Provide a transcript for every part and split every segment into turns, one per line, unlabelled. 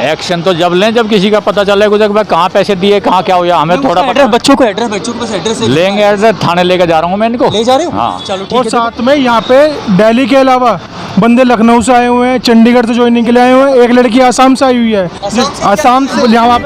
Action तो जब लें जब किसी का पता चले कुछ भाई कहाँ पैसे दिए कहाँ क्या हुआ, हमें थोड़ा पता।
बच्चों के पास एड्रेस
लेंगे एड्रेस, थाने लेके जा रहा हूँ मैं इनको।
ले जा रहे हो?
हाँ।
चलो ठीक
और
है।
साथ में यहाँ पे दिल्ली के अलावा बंदे लखनऊ से आए हुए हैं, चंडीगढ़ से ज्वाइनिंग के लिए आए हुए हैं, एक लड़की आसाम से आई हुई है। आसाम से यहाँ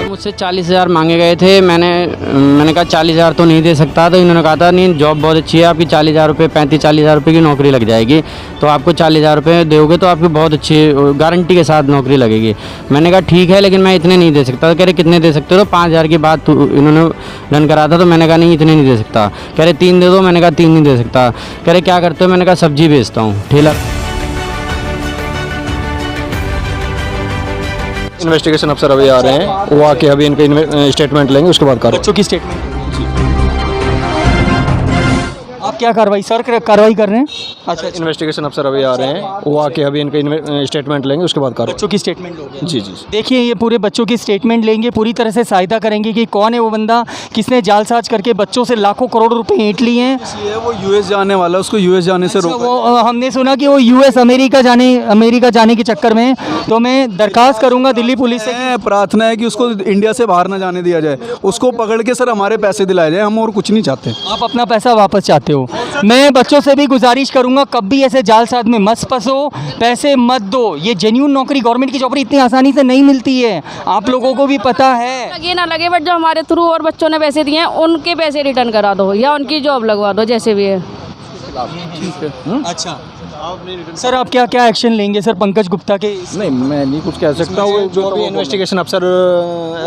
मुझसे 40,000 मांगे गए थे। मैंने कहा 40,000 तो नहीं दे सकता, तो इन्होंने कहा था नहीं जॉब बहुत अच्छी है, आपकी 40,000 रुपये 35-40,000 रुपये की नौकरी लग जाएगी, तो आपको 40,000 रुपये दोगे तो आपकी बहुत अच्छी गारंटी के साथ नौकरी लगेगी। मैंने कहा ठीक है लेकिन मैं इतने नहीं दे सकता। तो कह रहे कितने दे सकते हो? तो 5,000 की बात इन्होंने डन करा था। तो मैंने कहा नहीं इतने नहीं दे सकता। कह रहे 3 दे दो। मैंने कहा 3 नहीं दे सकता। कह रहे क्या करते हो? मैंने कहा सब्जी बेचता हूँ, ठेला।
इन्वेस्टिगेशन अफसर अभी आ रहे हैं, वो आके अभी इनके स्टेटमेंट लेंगे, उसके बाद कार्रवाई।
बच्चों की स्टेटमेंट। आप क्या कार्रवाई कार्रवाई कर रहे हैं? अच्छा,
इन्वेस्टिगेशन अफसर अभी आ रहे हैं, वो आके अभी इनके स्टेटमेंट लेंगे, उसके बाद कार्रवाई।
बच्चों की स्टेटमेंट लोगे?
जी जी।
देखिए ये पूरे बच्चों की स्टेटमेंट लेंगे, पूरी तरह से सहायता करेंगे कि कौन है वो बंदा किसने जालसाज करके बच्चों से लाखों करोड़ रुपए ऐंठ लिए हैं।
वो यूएस जाने वाला, उसको यूएस जाने से रोका।
वो हमने सुना कि वो यूएस अमेरिका जाने के चक्कर में, तो मैं दरखास्त करूंगा दिल्ली पुलिस से।
प्रार्थना है कि उसको इंडिया से बाहर ना जाने दिया जाए, उसको पकड़ के सर हमारे पैसे दिलाए जाए, हम और कुछ नहीं चाहते।
आप अपना पैसा वापस चाहते हो। मैं बच्चों से भी गुजारिश करूंगा कभी ऐसे जालसाज में मत फंसो, पैसे मत दो। ये जेन्युइन नौकरी, गवर्नमेंट की नौकरी इतनी आसानी से नहीं मिलती है, आप लोगों को भी पता है।
लगे ना लगे, बट जो हमारे थ्रू और बच्चों ने पैसे दिए हैं उनके पैसे रिटर्न करा दो या उनकी जॉब लगवा दो, जैसे भी है।
अच्छा सर, आप क्या क्या एक्शन लेंगे सर पंकज गुप्ता के?
नहीं, मैं नहीं कुछ कह सकता हूँ, जो भी इन्वेस्टिगेशन अफसर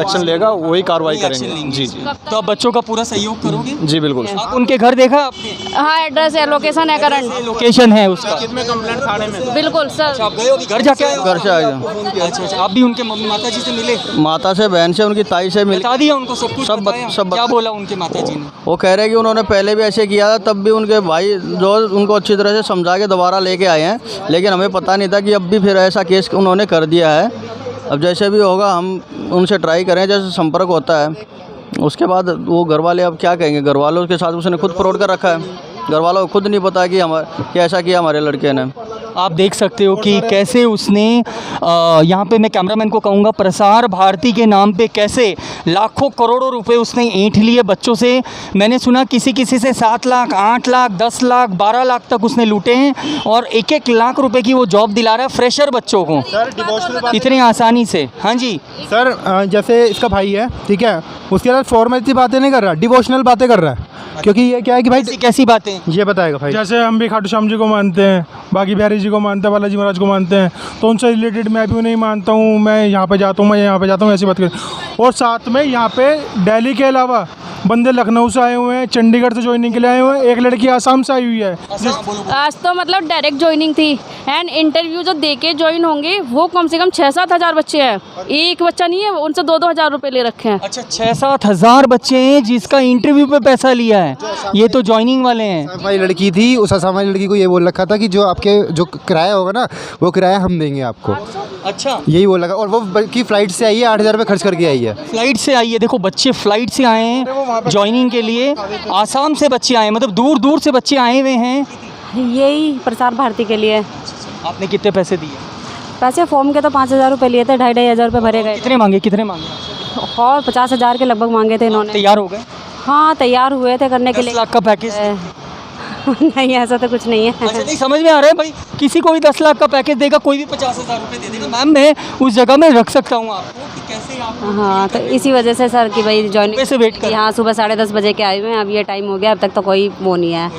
एक्शन लेगा वही कार्रवाई करेंगे। जी जी।
तो आप बच्चों का पूरा सहयोग करोगे?
जी बिल्कुल।
आप उनके घर देखा आपने?
हाँ, एड्रेस है, लोकेशन है, करंट
लोकेशन है उसका।
बिल्कुल सर।
आप गए हो घर जाके आए हो?
घर से आएगा।
अच्छा, आप भी उनके मम्मी माता जी से मिले?
माता से, बहन से, उनकी ताई से मिल।
बता दिया उनको सब कुछ?
सब
बताया?
सब
क्या बोला उनके माता जी ने?
वो कह रहे हैं कि उन्होंने पहले भी ऐसे किया था, तब भी उनके भाई जो उनको अच्छी तरह से समझा के दोबारा लेके आए हैं, लेकिन हमें पता नहीं था कि अब भी फिर ऐसा केस उन्होंने कर दिया है। अब जैसे भी होगा हम उनसे ट्राई करें, जैसे संपर्क होता है उसके बाद वो घर वाले अब क्या कहेंगे। घर वालों के साथ उसने खुद फ्रॉड कर रखा है, घर वालों को खुद नहीं पता कि ऐसा किया हमारे लड़के ने।
आप देख सकते हो कि कैसे उसने यहाँ पे मैं कैमरामैन को कहूँगा, प्रसार भारती के नाम पे कैसे लाखों करोड़ों रुपए उसने ऐंठ लिए बच्चों से। मैंने सुना किसी से 7 लाख, 8 लाख, 10 लाख, 12 लाख तक उसने लूटे हैं, और 1-1 लाख रुपए की वो जॉब दिला रहा है फ्रेशर बच्चों को इतनी आसानी से। हाँ जी
सर, जैसे इसका भाई है, ठीक है, उसके साथ फॉर्मेलिटी बातें नहीं कर रहा, डिवोशनल बातें कर रहा है। क्योंकि ये क्या है कि भाई
कैसी बातें
ये बताएगा भाई। जैसे हम भी खाटू श्याम जी को मानते हैं, बाकी बिहारी जी को मानते हैं, बालाजी महाराज को मानते हैं, तो उनसे रिलेटेड मैं भी उन्हें मानता हूँ, मैं यहाँ पे जाता हूँ, मैं यहाँ पे जाता हूँ, ऐसी बात कर। और साथ में यहाँ पे दिल्ली के अलावा बंदे लखनऊ से आए हुए हैं, चंडीगढ़ से ज्वाइनिंग के लिए आए हुए हैं, एक लड़की आसाम से आई हुई है।
आज तो मतलब डायरेक्ट ज्वाइनिंग थी, एंड इंटरव्यू जो दे के ज्वाइन होंगे वो कम से कम 6-7 हज़ार बच्चे हैं, एक बच्चा नहीं है, उनसे 2-2 हज़ार रुपये ले रखे हैं।
अच्छा, 6-7 हज़ार बच्चे हैं जिसका इंटरव्यू पे पैसा लिया है, ये तो ज्वाइनिंग वाले हैं।
हमारी लड़की थी, उस हमारी लड़की को ये बोल रखा था कि जो आपके जो किराया होगा ना, वो किराया हम देंगे आपको।
अच्छा,
यही बोल रखा, और वो बल्कि फ़्लाइट से आई है, 8,000 रुपये खर्च करके आई है।
फ्लाइट से आई है। देखो बच्चे फ्लाइट से आए हैं ज्वाइनिंग के लिए, आसाम से बच्चे आए हैं, मतलब दूर दूर से बच्चे आए हुए हैं।
यही प्रसार भारती के लिए।
आपने कितने पैसे दिए?
पैसे फॉर्म के तो 5,000 रुपये लिए थे, 2,500 हज़ार रुपये भरे गए।
कितने मांगे?
और 50,000 के लगभग मांगे थे इन्होंने।
तैयार हो गए?
हाँ, तैयार हुए थे करने के
10
लिए।
लाख का पैकेज?
नहीं, ऐसा तो कुछ नहीं है।
अच्छा, नहीं समझ में आ रहा है भाई, किसी को भी 10 लाख का पैकेज देगा, कोई भी 50,000 रुपये दे देगा। मैम मैं उस जगह में रख सकता हूँ आपको कि कैसे आप।
हाँ, तो इसी वजह से सर कि भाई ज्वाइनिंग
से वेट कर।
हाँ, सुबह 10:30 बजे के आए हुए हैं, अब ये टाइम हो गया, अब तक तो कोई वो नहीं है।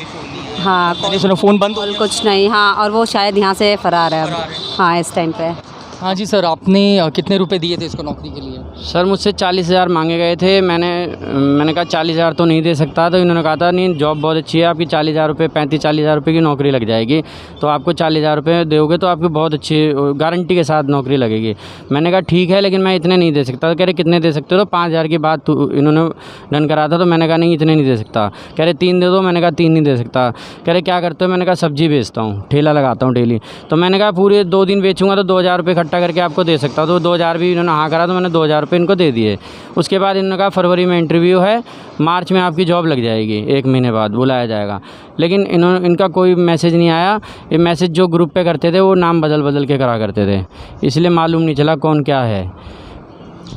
हाँ,
मैंने सुना फ़ोन बंद हो गया।
कुछ नहीं। हाँ, और वो शायद यहाँ से फरार है अब। हाँ, इस टाइम पे।
हाँ जी सर, आपने कितने रुपए दिए थे इसको नौकरी के लिए?
सर मुझसे 40,000 मांगे गए थे। मैंने कहा 40,000 तो नहीं दे सकता, तो इन्होंने कहा था नहीं जॉब बहुत अच्छी है, आपकी 40,000 रुपये 35-40,000 रुपये की नौकरी लग जाएगी, तो आपको 40,000 रुपये दोगे तो आपकी बहुत अच्छी गारंटी के साथ नौकरी लगेगी। मैंने कहा ठीक है लेकिन मैं इतने नहीं दे सकता। तो कह रहे कितने दे सकते हो? तो 5,000 की बात इन्होंने डन करा था। तो मैंने कहा नहीं इतने नहीं दे सकता। कह रहे 3 दे दो। मैंने कहा 3 नहीं दे सकता। कह रहे क्या करते हो? मैंने कहा सब्जी बेचता हूँ, ठेला लगाता हूँ डेली। तो मैंने कहा पूरे 2 दिन बेचूंगा तो 2,000 रुपये इकट्ठा करके आपको दे सकता हूँ। तो 2000 भी इन्होंने हाँ करा तो मैंने 2000 रुपये इनको दे दिए। उसके बाद इन्होंने कहा फरवरी में इंटरव्यू है, मार्च में आपकी जॉब लग जाएगी, 1 महीने बाद बुलाया जाएगा। लेकिन इनका कोई मैसेज नहीं आया। ये मैसेज जो ग्रुप पे करते थे वो नाम बदल बदल के करा करते थे, इसलिए मालूम नहीं चला कौन क्या है।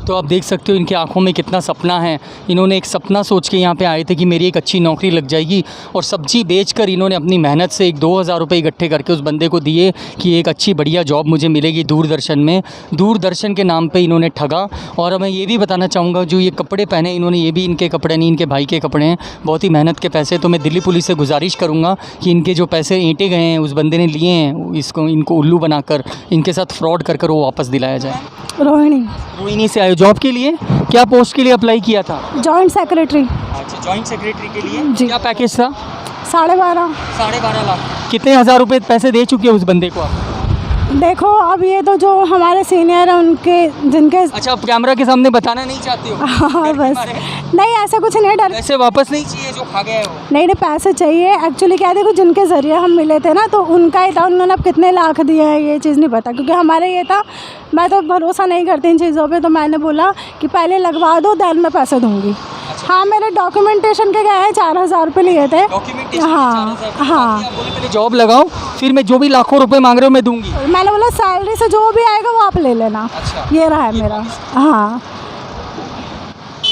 तो आप देख सकते हो इनकी आंखों में कितना सपना है। इन्होंने एक सपना सोच के यहाँ पे आए थे कि मेरी एक अच्छी नौकरी लग जाएगी, और सब्जी बेचकर इन्होंने अपनी मेहनत से 2,000 रुपये इकट्ठे करके उस बंदे को दिए कि एक अच्छी बढ़िया जॉब मुझे मिलेगी दूरदर्शन में। दूरदर्शन के नाम पे इन्होंने ठगा। और मैं ये भी बताना चाहूँगा, जो ये कपड़े पहने इन्होंने, ये भी इनके कपड़े नहीं, इनके भाई के कपड़े हैं, बहुत ही मेहनत के पैसे। तो मैं दिल्ली पुलिस से गुजारिश करूँगा कि इनके जो पैसे ऐंठे गए हैं, उस बंदे ने लिए हैं, इनको उल्लू बनाकर इनके साथ फ्रॉड कर वो वापस दिलाया जाए। रोहिणी से आए जॉब के लिए, क्या पोस्ट के लिए अप्लाई किया था?
Joint secretary.
अच्छा, जॉइंट सेक्रेटरी के लिए
जी।
क्या पैकेज था?
12.5
लाख। कितने हज़ार रुपए पैसे दे चुके हैं उस बंदे को आप?
देखो अब ये तो जो हमारे सीनियर हैं उनके जिनके।
अच्छा, आप कैमरा के सामने बताना नहीं चाहते हो?
हाँ बस, नहीं ऐसा कुछ नहीं, डर
पैसे वापस नहीं चाहिए जो खा गए हो?
नहीं पैसे चाहिए। एक्चुअली क्या, देखो जिनके ज़रिए हम मिले थे ना, तो उनका ही था, उन्होंने अब कितने लाख दिए हैं ये चीज़ नहीं पता, क्योंकि हमारे ये था, मैं तो भरोसा नहीं करती इन चीज़ों पे, तो मैंने बोला कि पहले लगवा दो, देन मैं पैसे दूँगी। हाँ, मेरे डॉक्यूमेंटेशन के गए हैं, 4,000 रुपये लिए थे। हाँ हाँ,
पहले जॉब लगाओ, फिर मैं जो भी लाखों रुपए मांग रहे हो मैं दूंगी।
मैंने बोला सैलरी से जो भी आएगा वो आप ले लेना। ये रहा है मेरा। हाँ,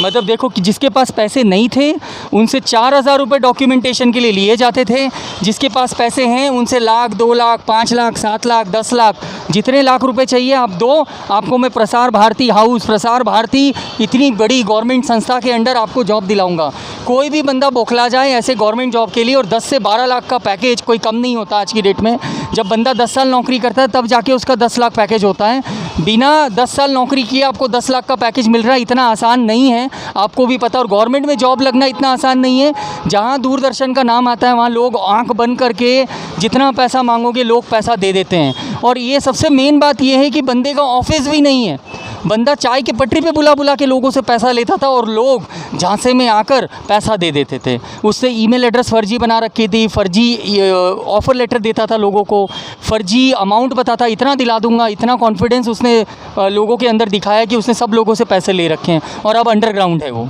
मतलब देखो कि जिसके पास पैसे नहीं थे उनसे 4,000 रुपये डॉक्यूमेंटेशन के लिए लिए जाते थे, जिसके पास पैसे हैं उनसे लाख, 2 लाख, 5 लाख, 7 लाख, 10 लाख, जितने लाख रुपए चाहिए आप दो, आपको मैं प्रसार भारती हाउस, प्रसार भारती इतनी बड़ी गवर्नमेंट संस्था के अंडर आपको जॉब दिलाऊंगा। कोई भी बंदा बौखला जाए ऐसे गवर्नमेंट जॉब के लिए, और 10 से 12 लाख का पैकेज कोई कम नहीं होता आज की डेट में। जब बंदा 10 साल नौकरी करता है तब जाके उसका 10 लाख पैकेज होता है। बिना 10 साल नौकरी किए आपको 10 लाख का पैकेज मिल रहा है, इतना आसान नहीं है, आपको भी पता। और गवर्नमेंट में जॉब लगना इतना आसान नहीं है। जहाँ दूरदर्शन का नाम आता है वहाँ लोग आंख बंद करके जितना पैसा मांगोगे लोग पैसा दे देते हैं। और ये सबसे मेन बात ये है कि बंदे का ऑफिस भी नहीं है, बंदा चाय की पटरी पे बुला के लोगों से पैसा लेता था, और लोग झांसे में आकर पैसा दे देते थे। उससे ईमेल एड्रेस फर्जी बना रखी थी, फर्जी ऑफ़र लेटर देता था लोगों को, फर्जी अमाउंट बताता, इतना दिला दूंगा, इतना कॉन्फिडेंस उसने लोगों के अंदर दिखाया कि उसने सब लोगों से पैसे ले रखे हैं, और अब अंडरग्राउंड है वो।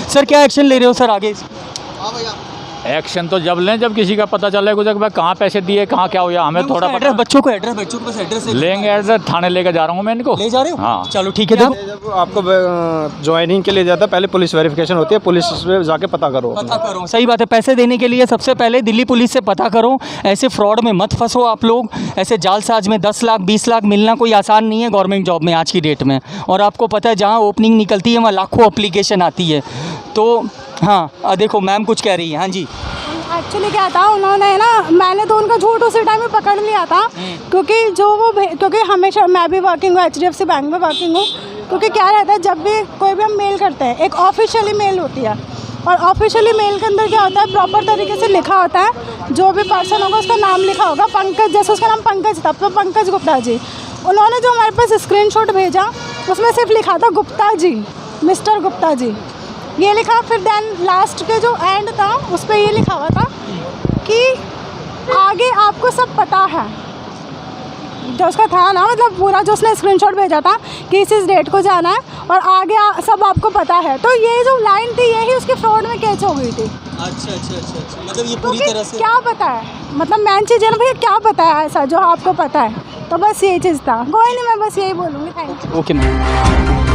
सर क्या एक्शन ले रहे हो सर आगे?
एक्शन तो जब लें जब किसी का पता चले कुछ भाई कहाँ पैसे दिए, कहाँ क्या हुआ, हमें थोड़ा
एड्रेस, बच्चों को बस एड्रेस
लेंगे। एड्रेस थाने लेके जा रहा हूँ मैं इनको।
ले जा रहे हो?
हाँ
चलो ठीक है। जब
आपको ज्वाइनिंग के लिए जाता है, पहले पुलिस वेरिफिकेशन होती है, पुलिस में जाके पता करो।
सही बात है। पैसे देने के लिए सबसे पहले दिल्ली पुलिस से पता करो, ऐसे फ्रॉड में मत फंसो आप लोग। ऐसे जालसाज में 10 लाख 20 लाख मिलना कोई आसान नहीं है गवर्नमेंट जॉब में आज की डेट में। और आपको पता है जहाँ ओपनिंग निकलती है वहाँ लाखों एप्लीकेशन आती है। तो हाँ देखो मैम कुछ कह रही है। हाँ जी,
एक्चुअली क्या था, उन्होंने ना, मैंने तो उनका झूठ उसी टाइम में पकड़ लिया था, क्योंकि क्योंकि हमेशा मैं भी वर्किंग हूँ, HDFC बैंक में वर्किंग हूँ। क्योंकि क्या रहता है, जब भी कोई भी हम मेल करते हैं, एक ऑफिशियली मेल होती है, और ऑफिशियली मेल के अंदर क्या होता है, प्रॉपर तरीके से लिखा होता है, जो भी पर्सन होगा उसका नाम लिखा होगा, पंकज, जैसे उसका नाम पंकज था तो पंकज गुप्ता जी। उन्होंने जो हमारे पास स्क्रीनशॉट भेजा उसमें सिर्फ लिखा था गुप्ता जी, मिस्टर गुप्ता जी, ये लिखा। फिर देन लास्ट के जो एंड था उस पर ये लिखा हुआ था कि आगे आपको सब पता है, जो उसका था ना, मतलब पूरा जो उसने स्क्रीनशॉट भेजा था कि इस डेट को जाना है और आगे सब आपको पता है। तो ये जो लाइन थी यही उसके फ्रॉड में कैच हो गई थी।
अच्छा, मतलब ये पूरी तरह से
क्या पता है, मतलब मेन चीज़ है ना भैया, क्या पता है ऐसा जो आपको पता है। तो बस ये चीज़ था। कोई नहीं, मैं बस यही बोलूँगी। Thank you.
Okay ma'am.